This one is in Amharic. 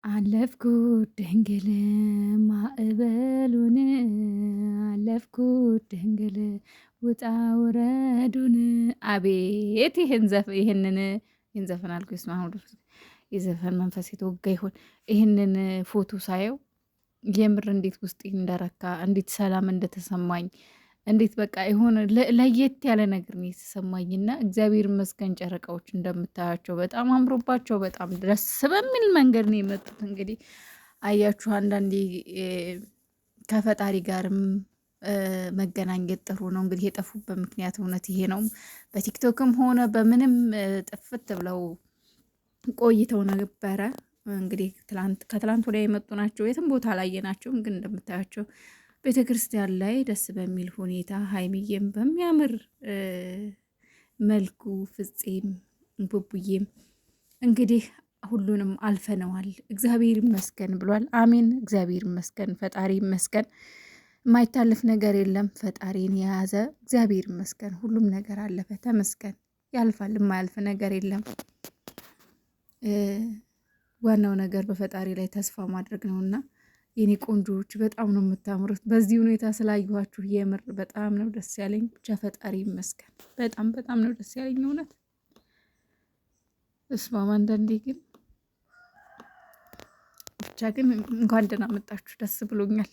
አለፍኩት ድንግል ማዕበሉን አለፍኩት ድንግል ውጣ ውረዱን። አቤት ይህን ዘፈን አልኩ ስማ የዘፈን መንፈስ የተወጋ ይሆን? ይህንን ፎቶ ሳየው የምር እንዴት ውስጤ እንደረካ እንዴት ሰላም እንደተሰማኝ እንዴት በቃ የሆነ ለየት ያለ ነገር ነው የተሰማኝና እግዚአብሔር ይመስገን። ጨረቃዎች እንደምታያቸው በጣም አምሮባቸው በጣም ደስ በሚል መንገድ ነው የመጡት። እንግዲህ አያችሁ አንዳንዴ ከፈጣሪ ጋርም መገናኘት ጥሩ ነው። እንግዲህ የጠፉበት ምክንያት እውነት ይሄ ነው። በቲክቶክም ሆነ በምንም ጥፍት ብለው ቆይተው ነበረ። እንግዲህ ከትላንት ወዲያ የመጡ ናቸው። የትም ቦታ አላየናቸውም፣ ግን እንደምታያቸው ቤተ ክርስቲያን ላይ ደስ በሚል ሁኔታ ሀይሚዬም በሚያምር መልኩ ፍፄም ቡቡዬም እንግዲህ ሁሉንም አልፈነዋል። እግዚአብሔር ይመስገን ብሏል። አሜን። እግዚአብሔር ይመስገን፣ ፈጣሪ ይመስገን። የማይታለፍ ነገር የለም። ፈጣሪን የያዘ እግዚአብሔር ይመስገን። ሁሉም ነገር አለፈ፣ ተመስገን። ያልፋል፣ የማያልፍ ነገር የለም። ዋናው ነገር በፈጣሪ ላይ ተስፋ ማድረግ ነውና የኔ ቆንጆዎች በጣም ነው የምታምሩት። በዚህ ሁኔታ ስላየኋችሁ የምር በጣም ነው ደስ ያለኝ። ብቻ ፈጣሪ ይመስገን። በጣም በጣም ነው ደስ ያለኝ እውነት። እስማም አንዳንዴ ግን ብቻ ግን እንኳን ደህና መጣችሁ፣ ደስ ብሎኛል።